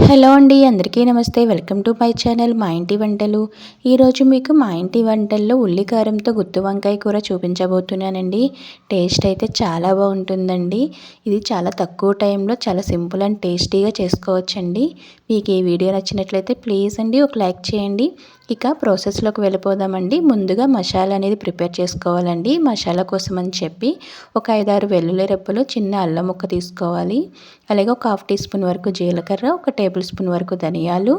Hello అండి, అందరికీ నమస్తే. వెల్కమ్ టు మై ఛానల్ మా ఇంటి వంటలు. ఈరోజు మీకు మా ఇంటి వంటల్లో ఉల్లి కారంతో గుత్తి వంకాయ కూర చూపించబోతున్నానండి. టేస్ట్ అయితే చాలా బాగుంటుందండి. ఇది చాలా తక్కువ టైంలో చాలా సింపుల్ అండ్ టేస్టీగా చేసుకోవచ్చండి. మీకు ఈ వీడియో నచ్చినట్లయితే ప్లీజ్ అండి ఒక లైక్ చేయండి. ఇక ప్రాసెస్లోకి వెళ్ళిపోదామండి. ముందుగా మసాలా అనేది ప్రిపేర్ చేసుకోవాలండి. మసాలా కోసం అని చెప్పి ఒక 5-6 వెల్లుల్లి రెబ్బలు, చిన్న అల్లం ముక్క తీసుకోవాలి. అలాగే ఒక 1/2 టీ స్పూన్ వరకు జీలకర్ర, ఒక టేబుల్ స్పూన్ వరకు ధనియాలు,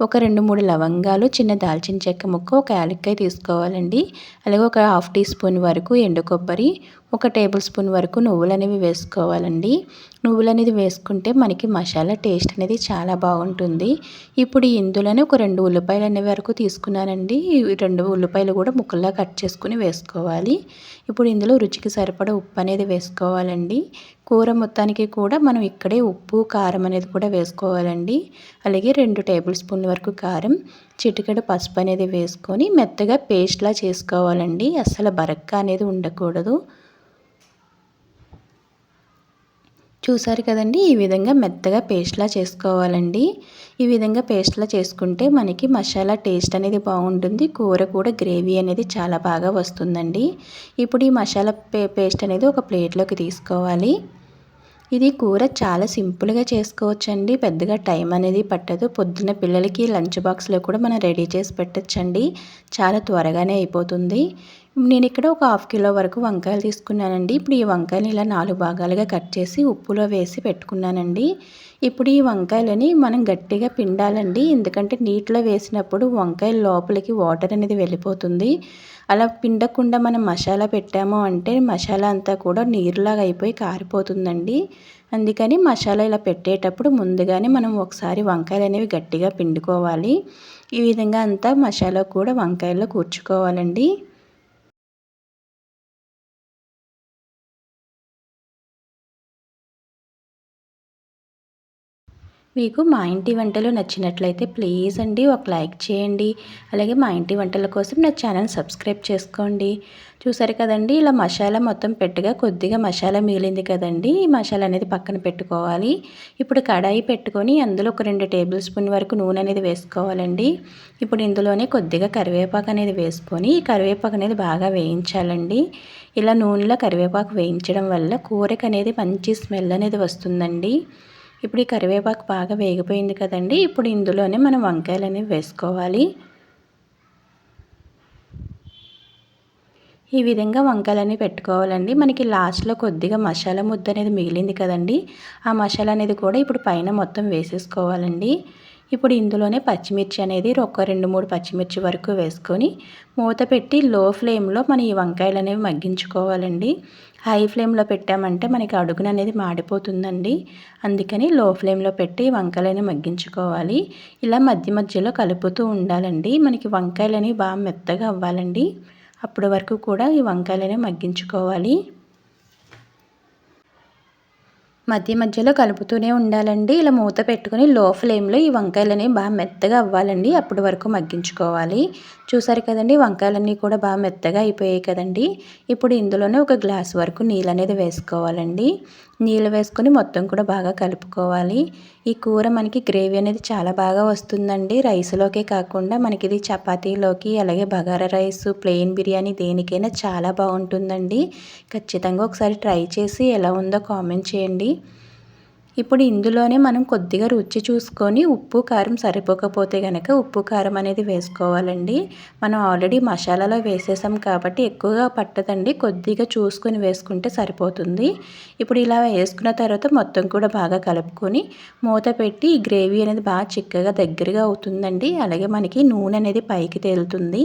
ఒక 2-3 లవంగాలు, చిన్న దాల్చిన చెక్క ముక్క, ఒక యాలక్కాయ తీసుకోవాలండి. అలాగే ఒక 1/2 టీ స్పూన్ వరకు ఎండు కొబ్బరి, ఒక టేబుల్ స్పూన్ వరకు నువ్వులు అనేవి వేసుకోవాలండి. నువ్వులు అనేది వేసుకుంటే మనకి మసాలా టేస్ట్ అనేది చాలా బాగుంటుంది. ఇప్పుడు ఇందులోనే ఒక 2 ఉల్లిపాయలు అనే వరకు తీసుకున్నానండి. 2 ఉల్లిపాయలు కూడా ముక్కల్లా కట్ చేసుకుని వేసుకోవాలి. ఇప్పుడు ఇందులో రుచికి సరిపడా ఉప్పు అనేది వేసుకోవాలండి. కూర మొత్తానికి కూడా మనం ఇక్కడే ఉప్పు, కారం అనేది కూడా వేసుకోవాలండి. అలాగే 2 టేబుల్ స్పూన్ల వరకు కారం, చిటికెడు పసుపు అనేది వేసుకొని మెత్తగా పేస్ట్లా చేసుకోవాలండి. అస్సలు బరక్క అనేది ఉండకూడదు. చూసారు కదండి, ఈ విధంగా మెత్తగా పేస్ట్లా చేసుకోవాలండి. ఈ విధంగా పేస్ట్లా చేసుకుంటే మనకి మసాలా టేస్ట్ అనేది బాగుంటుంది. కూర కూడా గ్రేవీ అనేది చాలా బాగా వస్తుందండి. ఇప్పుడు ఈ మసాలా పేస్ట్ అనేది ఒక ప్లేట్లోకి తీసుకోవాలి. ఇది కూర చాలా సింపుల్గా చేసుకోవచ్చండి. పెద్దగా టైం అనేది పట్టదు. పొద్దున్న పిల్లలకి లంచ్ బాక్స్లో కూడా మనం రెడీ చేసి పెట్టచ్చండి. చాలా త్వరగానే అయిపోతుంది. నేను ఇక్కడ ఒక 1/2 కిలో వరకు వంకాయలు తీసుకున్నానండి. ఇప్పుడు ఈ వంకాయలు ఇలా 4 భాగాలుగా కట్ చేసి ఉప్పులో వేసి పెట్టుకున్నానండి. ఇప్పుడు ఈ వంకాయలని మనం గట్టిగా పిండాలండి. ఎందుకంటే నీటిలో వేసినప్పుడు వంకాయ లోపలికి వాటర్ అనేది వెళ్ళిపోతుంది. అలా పిండకుండా మనం మసాలా పెట్టాము అంటే మసాలా అంతా కూడా నీరులాగా అయిపోయి కారిపోతుందండి. అందుకని మసాలా ఇలా పెట్టేటప్పుడు ముందుగానే మనం ఒకసారి వంకాయలు అనేవి గట్టిగా పిండుకోవాలి. ఈ విధంగా అంతా మసాలా కూడా వంకాయల్లో కూర్చుకోవాలండి. మీకు మా ఇంటి వంటలు నచ్చినట్లయితే ప్లీజ్ అండి ఒక లైక్ చేయండి. అలాగే మా ఇంటి వంటల కోసం నా ఛానల్ సబ్స్క్రైబ్ చేసుకోండి. చూసారు కదండి, ఇలా మసాలా మొత్తం పెట్టగా కొద్దిగా మసాలా మిగిలింది కదండి. ఈ మసాలా అనేది పక్కన పెట్టుకోవాలి. ఇప్పుడు కడాయి పెట్టుకొని అందులో ఒక 2 టేబుల్ స్పూన్ వరకు నూనె అనేది వేసుకోవాలండి. ఇప్పుడు ఇందులోనే కొద్దిగా కరివేపాకు అనేది వేసుకొని ఈ కరివేపాకు అనేది బాగా వేయించాలండి. ఇలా నూనెలో కరివేపాకు వేయించడం వల్ల కూరకి అనేది మంచి స్మెల్ అనేది వస్తుందండి. ఇప్పుడు ఈ కరివేపాకు బాగా వేగిపోయింది కదండి. ఇప్పుడు ఇందులోనే మనం వంకాయలు అనేవి వేసుకోవాలి. ఈ విధంగా వంకాయలని పెట్టుకోవాలండి. మనకి లాస్ట్లో కొద్దిగా మసాలా ముద్ద అనేది మిగిలింది కదండి. ఆ మసాలా అనేది కూడా ఇప్పుడు పైన మొత్తం వేసేసుకోవాలండి. ఇప్పుడు ఇందులోనే పచ్చిమిర్చి అనేది ఒక 2-3 పచ్చిమిర్చి వరకు వేసుకొని మూత పెట్టి లో ఫ్లేమ్లో మనం ఈ వంకాయలు అనేవి మగ్గించుకోవాలండి. హై ఫ్లేమ్లో పెట్టామంటే మనకి అడుగున అనేది మాడిపోతుందండి. అందుకని లో ఫ్లేమ్లో పెట్టి వంకాయలని మగ్గించుకోవాలి. ఇలా మధ్య మధ్యలో కలుపుతూ ఉండాలండి. మనకి వంకాయలని బాగా మెత్తగా అవ్వాలండి. అప్పటి వరకు కూడా ఈ వంకాయలని మగ్గించుకోవాలి. మధ్య మధ్యలో కలుపుతూనే ఉండాలండి. ఇలా మూత పెట్టుకొని లో ఫ్లేమ్లో ఈ వంకాయలని బాగా మెత్తగా అవ్వాలండి. అప్పటి వరకు మగ్గించుకోవాలి. చూసారు కదండి, వంకాయలన్నీ కూడా బాగా మెత్తగా అయిపోయాయి కదండి. ఇప్పుడు ఇందులోనే ఒక గ్లాస్ వరకు నీళ్ళు అనేది వేసుకోవాలండి. నీళ్ళు వేసుకొని మొత్తం కూడా బాగా కలుపుకోవాలి. ఈ కూర మనకి గ్రేవీ అనేది చాలా బాగా వస్తుందండి. రైస్లోకే కాకుండా మనకి ఇది చపాతీలోకి, అలాగే బగారా రైస్, ప్లెయిన్ బిర్యానీ దేనికైనా చాలా బాగుంటుందండి. ఖచ్చితంగా ఒకసారి ట్రై చేసి ఎలా ఉందో కామెంట్ చేయండి. ఇప్పుడు ఇందులోనే మనం కొద్దిగా రుచి చూసుకొని ఉప్పు, కారం సరిపోకపోతే గనక ఉప్పు, కారం అనేది వేసుకోవాలండి. మనం ఆల్రెడీ మసాలాలో వేసేసాం కాబట్టి ఎక్కువగా పట్టదండి. కొద్దిగా చూసుకొని వేసుకుంటే సరిపోతుంది. ఇప్పుడు ఇలా వేసుకున్న తర్వాత మొత్తం కూడా బాగా కలుపుకొని మూత పెట్టి ఈ గ్రేవీ అనేది బాగా చిక్కగా దగ్గరగా అవుతుందండి. అలాగే మనకి నూనె అనేది పైకి తేలుతుంది.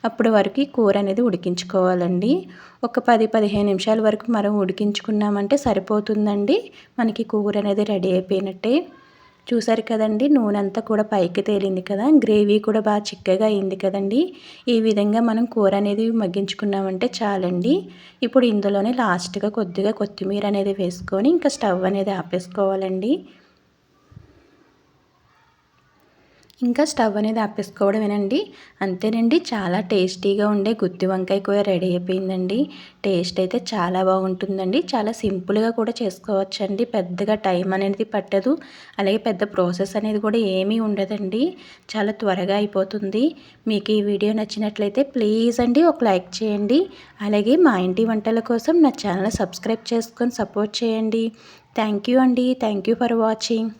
అప్పటి వరకు కూర అనేది ఉడికించుకోవాలండి. ఒక 10-15 నిమిషాల వరకు మనం ఉడికించుకున్నామంటే సరిపోతుందండి. మనకి కూర అనేది రెడీ అయిపోయినట్టే. చూసారు కదండి, నూనె అంతా కూడా పైకి తేలింది కదా. గ్రేవీ కూడా బాగా చిక్కగా అయింది కదండి. ఈ విధంగా మనం కూర అనేది మగ్గించుకున్నామంటే చాలండి. ఇప్పుడు ఇందులోనే లాస్ట్గా కొద్దిగా కొత్తిమీర అనేది వేసుకొని ఇంకా స్టవ్ అనేది ఆపేసుకోవాలండి. ఇంకా స్టవ్ అనేది ఆపేసుకోవడమేనండి. అంతేనండి, చాలా టేస్టీగా ఉండే గుత్తి వంకాయ కూర రెడీ అయిపోయిందండి. టేస్ట్ అయితే చాలా బాగుంటుందండి. చాలా సింపుల్గా కూడా చేసుకోవచ్చండి. పెద్దగా టైం అనేది పట్టదు. అలాగే పెద్ద ప్రాసెస్ అనేది కూడా ఏమీ ఉండదండి. చాలా త్వరగా అయిపోతుంది. మీకు ఈ వీడియో నచ్చినట్లయితే ప్లీజ్ అండి ఒక లైక్ చేయండి. అలాగే మా ఇంటి వంటల కోసం నా ఛానల్ సబ్స్క్రైబ్ చేసుకొని సపోర్ట్ చేయండి. థ్యాంక్ యూ అండి. Thank you for watching.